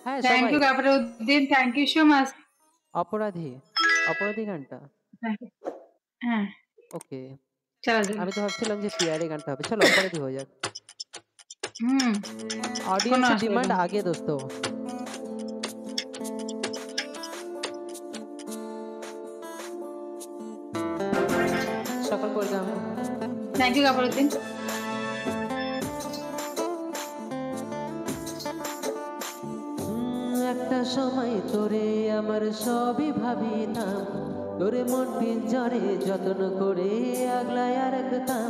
হ্যাঁ থ্যাংক সবাই। ইউ কাপড়উদ্দিন, থ্যাংক ইউ সো মাচ। অপরাধী, অপরাধী গানটা। হ্যাঁ ওকে, চলো আমি তো ভাবছিলাম যে পিয়ারে গানটা হবে। চলো অপরাধী হয়ে যাক। হুম কোনো অডিয়েন্সের অসুবিধা ডিমান্ড নেই। আগে দোস্ত। সকল ওয়েলকাম। Thank you কাপড়উদ্দিন। একটা সময় তোরে আমার সবই ভাবিতাম, তোরে মন পিঞ্জরে যত্ন করে আগলায় রাখতাম,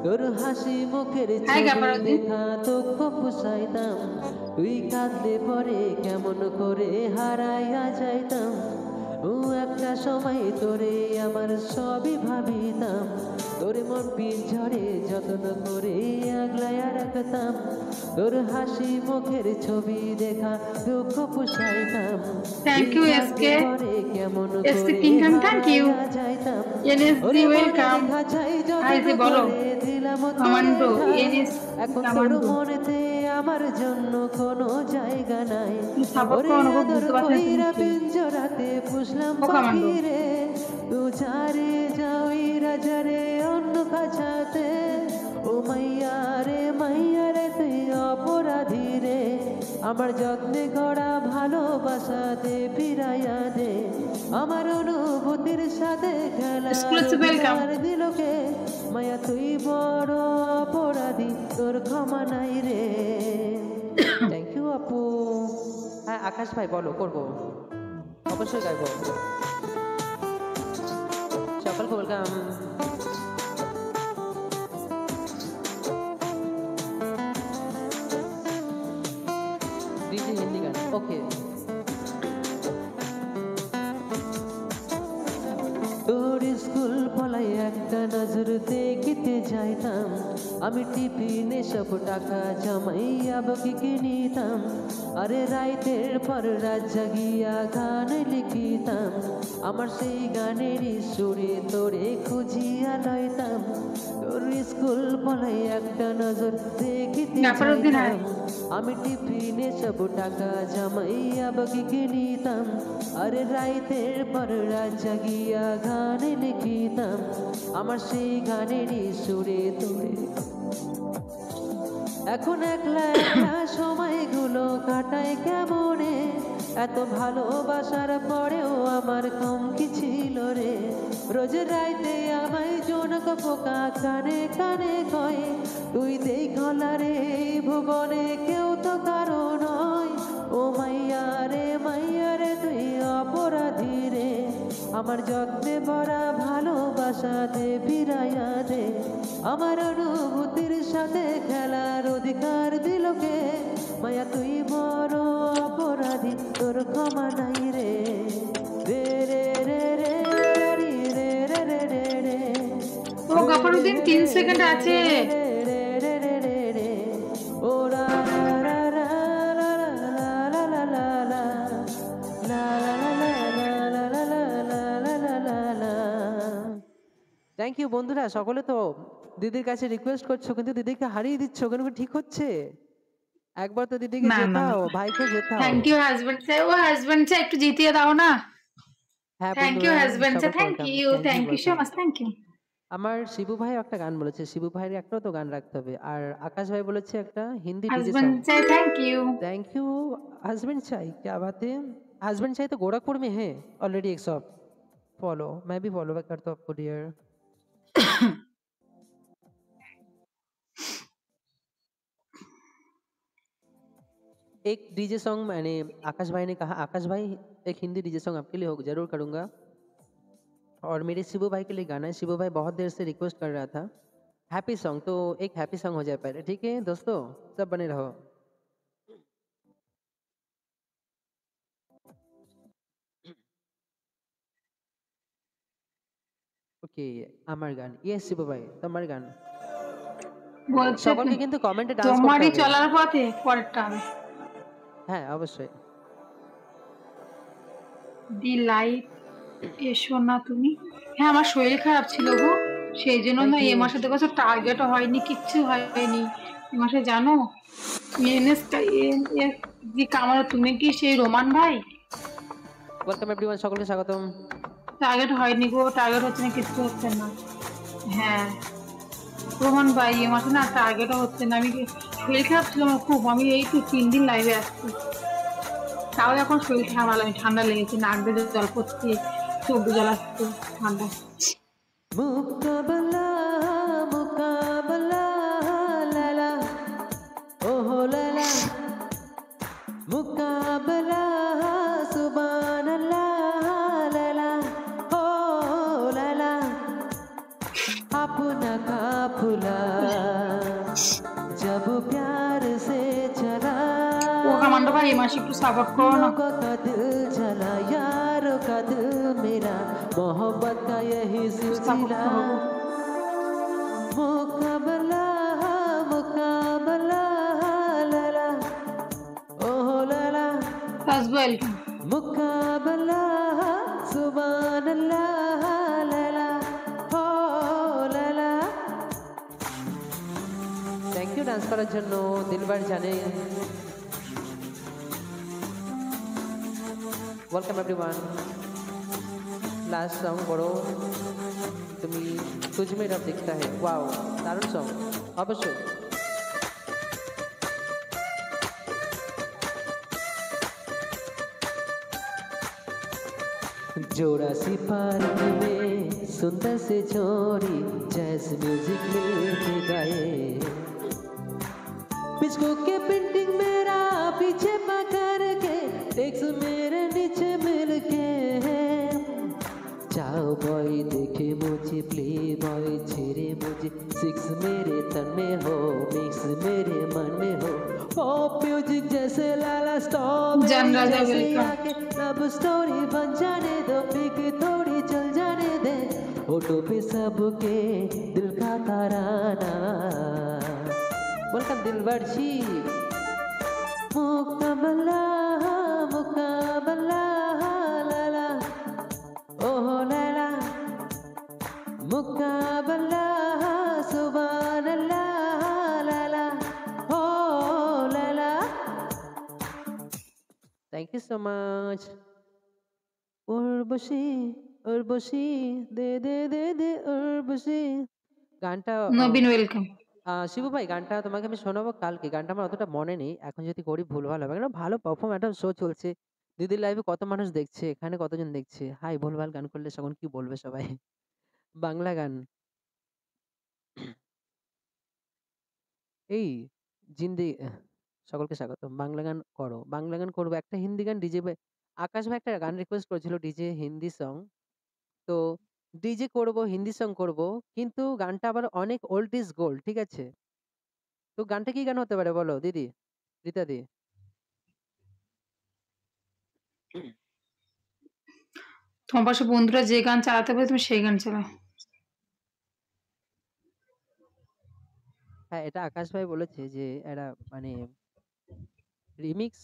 তোর হাসি মুখের হাই ছবি কাপড়উদ্দিন। দেখা দুঃখ পুষাইতাম, তুই কাঁদলে পরে কেমন করে হারাইয়া যাইতাম। ও একটা সময় তোরে আমার সবই ভাবিতাম, তোরে মন পিঞ্জরে যত্ন করে আগলায় রাখতাম, তোর হাসি মুখের ছবি দেখা দুঃখ পুষাইতাম, থ্যাংক ইউ এসকে, কেমন এসকে করে কিংডম, থ্যাংক ইউ। হারাইয়া যাইতাম। NSD welcome. হাই দি বলো দিলাম কমান্ডো, এনএস এখন তোর কমান্ডো। মনেতে আমার জন্য কোনো জায়গা নাই। তুমি সাপোর্ট ওরে করো না, খুব আদর বুঝতে পারছি না তুমি কইরা কি। পিঞ্জরাতে পুষলাম ও কমান্ডো। পাখি রে, তু যারে যাওই রাজারে অন্য খাঁচাতে। ও মাইয়া রে তুই অপরাধী রে, আমার যত্নে গড়া ভালোবাসাতে ফিরাইয়া দে, আমার অনুভূতির সাথে খেলা দিলকে। মায়া তুই বড় অপরাধী, তোর ক্ষমা নাই রে। থ্যাংক ইউ আপু। হ্যাঁ আকাশ ভাই বলো, করবো অবশ্যই গাইবো। সকলকে ওয়েলকাম। ডিজে হিন্দি গান, ওকে। তোর স্কুল পলাই একটা নজর দেখিতে যাইতাম, আমি টিফিনে সব টাকা জমাইয়া বকিকে নিতাম, আরে রাইতের পর রাত জাগিয়া গান লিখিতাম, আমার সেই গানের সুরে তোরে খুঁজিয়া লইতাম। তোর স্কুল পলাই একটা নজর দেখিতে যাইতাম, আমি টিফিনে সব টাকা জমাইয়া বকিকে নিতাম, আরে রাইতের পর রাত জাগিয়া গান লিখিতাম, আমার সেই গানেরই সুরে তোরে। এখন একলা একলা সময়গুলো কাটায় কেমনে, এত ভালোবাসার পরেও আমার কম কি ছিল রে। রোজ রাইতে আমায় জনক পোকা কানে কানে কয়, তুই দেখলা রে ভুবনে কেউ তো কারো নয়। ও মাইয়া রে তুই অপরাধী রে, আমার যত্নে ভরা ভালোবাসাতে ফিরাইয়া দে, আমার অনুভূতির সাথে খেলার অধিকার দিলকে। মায়া তুই বড় অপরাধী, তোর ক্ষমা নাই রে। রে রে রে রে রে রে রে রে রে রে। ও কাপড়উদ্দিন 3 সেকেন্ড আছে। ওরা থ্যাংক ইউ বন্ধুরা। সকলে তো দিদির কাছে রিকোয়েস্ট করছো, কিন্তু দিদিকে হারিয়ে দিচ্ছ কেন? ঠিক হচ্ছে? একবার তো দিদিকে জেতাও, ভাইকে জেতাও। থ্যাংক ইউ হাজবেন্ড স্যার, ও হাজবেন্ড স্যার একটু জিতিয়ে দাও না। হ্যাঁ থ্যাংক ইউ বন্ধুরা, হাজবেন্ড স্যার, সকলকে thank you so much, thank you. আমার শিবু ভাই একটা গান বলেছে, শিবু ভাইয়ের একটাও তো গান রাখতে হবে। আর আকাশ ভাই বলেছে একটা Hindi DJ husband song. Sir thank you. Thank you. Husband चाय क्या बात है। हस्बैंड चाय तो गोरखपुर में है ऑलरेडी एक शॉप। फॉलो, मैं भी फॉलो बैक करता हूँ आपको डियर। एक डीजे सॉन्ग मैंने, आकाश भाई ने कहा, आकाश भाई एक हिंदी डीजे सॉन्ग आपके लिए हो जरूर करूँगा। और मेरे शिबू भाई के लिए गाना है, शिबू भाई बहुत देर से रिक्वेस्ट कर रहा था हैप्पी सॉन्ग, तो एक हैप्पी सॉन्ग हो जाए पहले, ठीक है दोस्तों? सब बने रहो। ওকে, আমার গান। ইয়েস শিবু ভাই, তোমার গান। সকলকে কিন্তু কমেন্টে ডান্স করতে হবে। তোমারই চলার পথে পরেরটা হবে। হ্যাঁ অবশ্যই। দি লাইট এসো না তুমি। হ্যাঁ আমার শরীর খারাপ ছিল গো, সেই জন্য না এই মাসে দেখো টার্গেট হয়নি, কিচ্ছু হয়নি এই মাসে জানো। এনএসটা কি কামাল, তুমি কি সেই রোমান ভাই? ওয়েলকাম এভরিওয়ান, সকলকে স্বাগতম। টার্গেট হয়নি গো, টার্গেট হচ্ছে না, কিছু হচ্ছে না। হ্যাঁ রোমান ভাই, এ মাসে না টার্গেটও হচ্ছে না। আমি শরীর খারাপ ছিল আমার খুব, আমি এই তো 3 দিন লাইভে আসছি, তাও এখন শরীর খারাপ, আমি ঠান্ডা লেগেছে, নাক দিয়ে জল পড়ছে, চোখ দিয়ে জল আসছে, ঠান্ডা। মুকাবলা মুকাবলা লালা ওহো লালা মুকাবলা সুবহানাল্লাহ লালা ও লালা अपना काफिला जब प्यार से चला ও কামান্ডো ভাই, এ মাসে একটু সাপোর্ট করো না। लोगों का दिल चला यारों का दिल मेरा मोहब्बत का यही सिलसिला मुकाबला मुकाबला लाला ओह लाला তাজবেল मुकाबला सुभान अल्लाह लाला हो लाला। थैंक यू डांस করার জন্য দিলবার জানে। Welcome everyone. लास्ट सॉन्ग पढ़ो তুমি तुझ में रब दिखता है। वाओ दारुण सॉन्ग অবশ্যই। जोड़ा सी पार्क में सुंदर से जोड़ी जैज म्यूजिक मिलके गाए पिचको के पेंटिंग मेरा पीछे पकड़ के टेक्स मेरे नीचे मिलके चाओ बॉय देखे मुझे प्ले बॉय छेड़े मुझे सिक्स मेरे तन में हो मिक्स मेरे मन में हो पॉप म्यूजिक जैसे लाला स्टॉप जान राजा जैसे वेलकम। आके लव स्टोरी बन जाने दो पिक थोड़ी चल जाने दे फोटो पे सबके दिल का ताराना। वेलकम दिलबर जी। मुकाबला मुकाबला लाला ओह लाला मुकाबला सुभान अल्लाह लाला ओ लाला। Thank you so much. Urvashi Urvashi दे दे दे दे उर्वशी গানটা নবীন ওয়েলকাম। শিবু ভাই গানটা তোমাকে আমি শোনাবো কালকে। গানটা আমার অতটা মনে নেই, এখন যদি করি ভুলভাল হবে কেন। ভালো পারফর্ম, একটা শো চলছে, দিদির লাইভে কত মানুষ দেখছে, এখানে কতজন দেখছে। হাই ভুলভাল গান করলে তখন কি বলবে সবাই। বাংলা গান এই জিন্দি সকলকে স্বাগতম। বাংলা গান করো, বাংলা গান করবো, একটা হিন্দি গান ডিজে আকাশ ভাই একটা গান রিকোয়েস্ট করেছিল ডিজে হিন্দি সং, তো ডিজে করব হিন্দি সং করব, কিন্তু গানটা আবার অনেক ওল্ড ইজ গোল্ড, ঠিক আছে? তো গানটা কি গান হতে পারে বলো দিদি, রীতা দি? তোমার পাশে বন্ধুরা যে গান চালাতে পারে তুমি সেই গান চালাও। হ্যাঁ, এটা আকাশ ভাই বলেছে যে এরা মানে রিমিক্স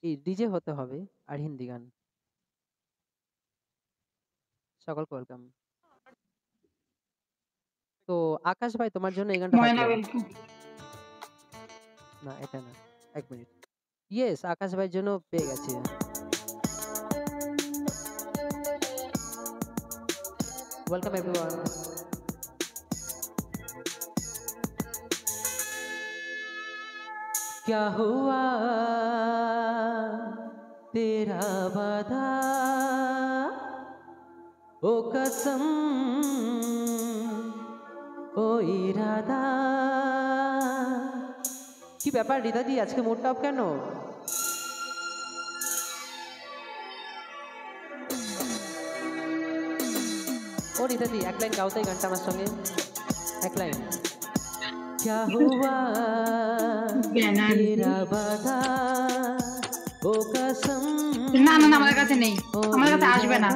এই ডিজে হতে হবে আর হিন্দি গান। সকলকে ওয়েলকাম। তো আকাশ ভাই তোমার জন্য এই গানটা ময়না থাকলো। ওয়েলকাম। না এটা না, এক মিনিট। ইয়েস, আকাশ ভাইয়ের জন্য পেয়ে গেছে। Welcome everyone. क्या हुआ तेरा वादा ओ कसम ও ইরাদা। কি ব্যাপার রিতা দি, আজকে মুডটা অফ কেন? ও রিতা দি এক লাইন গাও তো এই গানটা আমার সঙ্গে, এক লাইন। क्या हुआ तेरा वादा ओ कसम। না না না, আমার কাছে নেই, আমার কাছে আসবে না,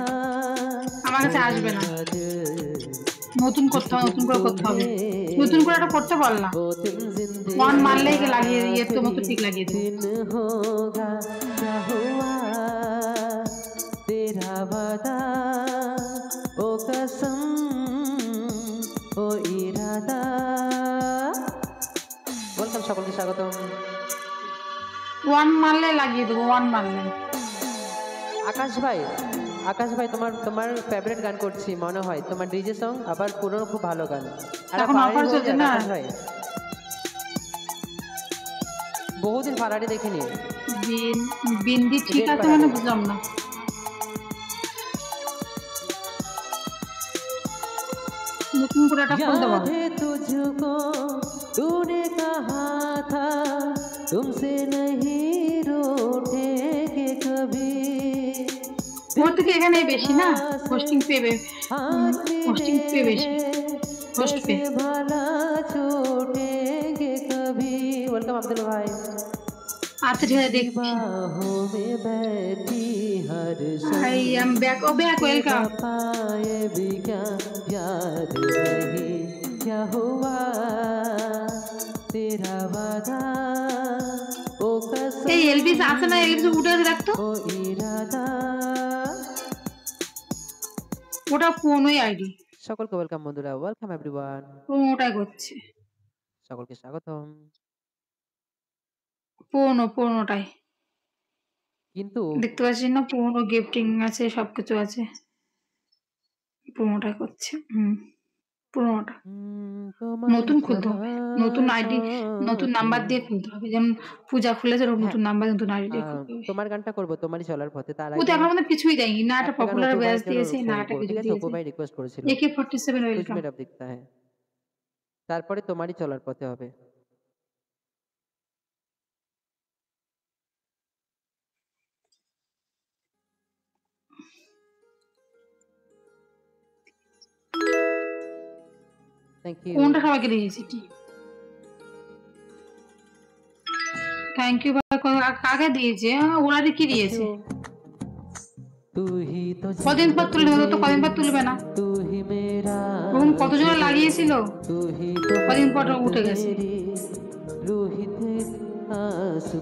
আমার কাছে আসবে না। নতুন করতে হবে, নতুন করে করতে হবে, নতুন করে একটা করতে বল না, মন মারলেই লাগিয়ে দিয়ে তো মতো ঠিক লাগিয়ে দিন। होगा क्या हुआ तेरा वादा ओ कसम ও ইরাদা। ওয়েলকাম, সকলকে স্বাগতম। ওয়ান মারলে লাগিয়ে দেবো, ওয়ান মারলে। আকাশ ভাই, আকাশ ভাই, তোমার তোমার ফেভারিট গান করছি মনে হয়, তোমার ডিজে সং আবার পুরনো খুব ভালো গান। একটা এখন ফারারি অফার হয়ে চলছে যাক না। আকাশ ভাই, বহুদিন ফারারি দেখিনি। বিন্দি ঠিক রেড আছে মানে ফারারি। বুঝলাম না। নতুন করে একটা খুলে দেবো। याद है तुझको तूने कहा था तुमसे नहीं रूठेंगे कभी ওর থেকে এখানে বেশি না, হোস্টিং পেবে, হোস্টিং পে বেশি, হোস্ট পে। कैसे भला छूटेंगे कभी। वेलकम अब्दुल भाई। আচ্ছা ঠিক আছে দেখছি। बाहों में बैठी हर আই এম ব্যাক, ও ব্যাক, ওয়েলকাম। पाए भी क्या याद नहीं क्या हुआ तेरा वादा ओ कसम এই এলবিস আছে না, এলবিস উঠে আছে রাখতো। ओ इरादा। ওটা ফোনই আইডি, সকলকে ওয়েলকাম বন্ধুরা, ওয়েলকাম এভরিওয়ান, ওটাই করছে। সকলকে স্বাগতম। পুরোনোটাই কিন্তু দেখতে পাচ্ছি না, পুরোনো গিফটিং আছে, সবকিছু আছে, পুরোনোটাই করছে। পুরোনোটা তোমার নতুন খুলতে হবে, নতুন চলার আইডি, নতুন পথে নাম্বার দিয়ে খুলতে হবে। যেমন পূজা খুলেছে ওরকম হ্যাঁ, নতুন নাম্বার, নতুন আইডি দিয়ে খুলতে হবে। তোমার গানটা করবো তোমারই চলার পথে, তার ও তো আগে এখন আমাদের কিছুই দেয়নি, না একটা একটা গান পপুলার অপু ব্যাচ ভাইয়ের জন্য দিয়েছে, না একটা করবো, কিছু ঠিক আছে? অপু দিয়েছে। ভাই রিকোয়েস্ট করেছিল AK47 ওয়েলকাম। তুঝ মে রব দিখতা হ্যায়, তারপরে তোমারই চলার পথে হবে। Thank you. কোনটা সবাইকে দিয়েছি কি? থ্যাংক ইউ ভাই। কাকে দিয়েছে? ওনাদের কি দিয়েছে? तू ही तो কদিন পর তুলবে, ও তো কদিন পর मेरी, তুলবে না। तू ही मेरा ওরকম কতজনে লাগিয়েছিল, तू ही तो কদিন পর मोहब्बत উঠে গেছে। मेरी, रूही थे आंसू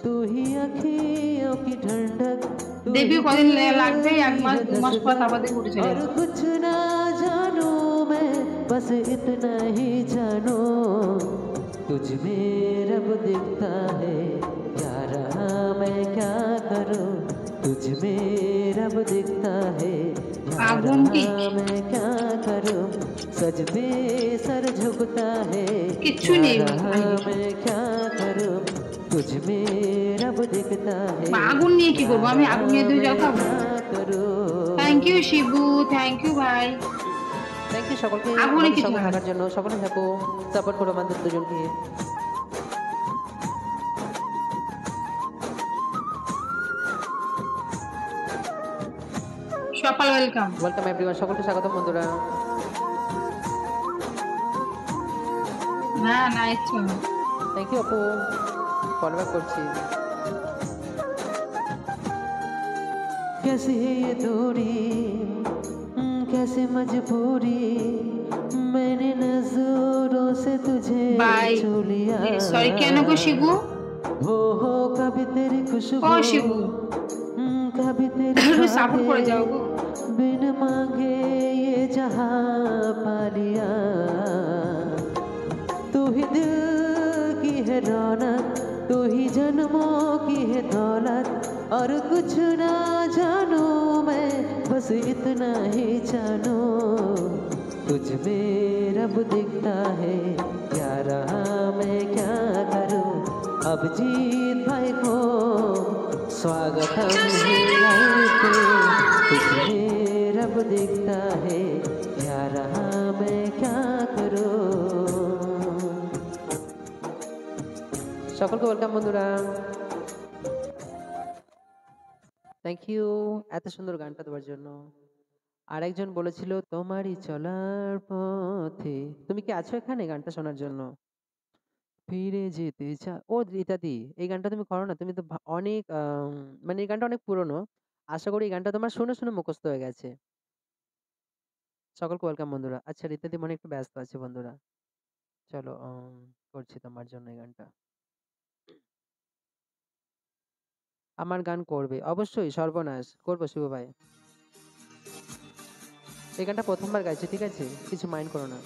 तू ही अखियों की ठंडक तू দেখবি ही কদিন दिल লাগবে, এক মাস की 2 মাস পর धड़कन, তারপর দেখবি উঠে চলে और যাবে। कुछ ना जानू मैं बस इतना ही जानू तुझ में रब दिखता है यारा मैं क्या करूं तुझ में रब दिखता है আগুন কি? यारा मैं क्या करूं सज पे सर झुकता है কিচ্ছু নেই यारा मैं क्या करूं तुझ में रब दिखता है আগুন নিয়ে কি করবো আমি, আগুন নিয়ে তুই যাও খাবো। Thank you Shibu, thank you ভাই। থ্যাংক ইউ সকলকে আগুনে আমাদের কিছু সঙ্গে হয় না। থাকার জন্য। সকলে থাকো, সাপোর্ট করো আমাদের দুজনকে। সকাল ওয়েলকাম। ওয়েলকাম এভরিওয়ান, সকলকে স্বাগতম বন্ধুরা। না না ইচ্ছা না। থ্যাংক ইউ আপু, ফলো ব্যাক করছি। कैसे है ये दूरी कैसे मजबूरी मैंने नजरों से तुझे বাই। छू लिया সরি কেন গো শিবু? हो कभी तेरी ও खुशबू শিবু कभी तेरी একটু সাপোর্ট করে যাও গো। बिन मांगे ये जहां पा लिया तू ही दिल की है रौनक तू ही जन्मों की है दौलत और कुछ ना जानू मैं बस इतना ही जानू तुझ में रब दिखता है यारा मैं क्या करूं अब जीत भाई को स्वागतम है लाइफ पे तुझ में रब दिखता है यारा मैं क्या करूं। সকলকে ওয়েলকাম বন্ধুরা, থ্যাংক ইউ এত সুন্দর গানটা দেওয়ার জন্য। আরেকজন বলেছিল তোমারই চলার পথে, তুমি কি আছো এখানে গানটা শোনার জন্য? ফিরে যেতে ও রীতাদি, এই গানটা তুমি করো না, তুমি তো অনেক মানে এই গানটা অনেক পুরনো, আশা করি এই গানটা তোমার শুনে শুনে মুখস্থ হয়ে গেছে। সকলকে ওয়েলকাম বন্ধুরা। আচ্ছা রীতাদি মনে একটু ব্যস্ত আছে বন্ধুরা, চলো করছি তোমার জন্য এই গানটা। আমার গান করবে অবশ্যই, সর্বনাশ করবো শিবু ভাই। এই গানটা প্রথমবার গাইছি, ঠিক আছে, কিছু মাইন্ড করো না।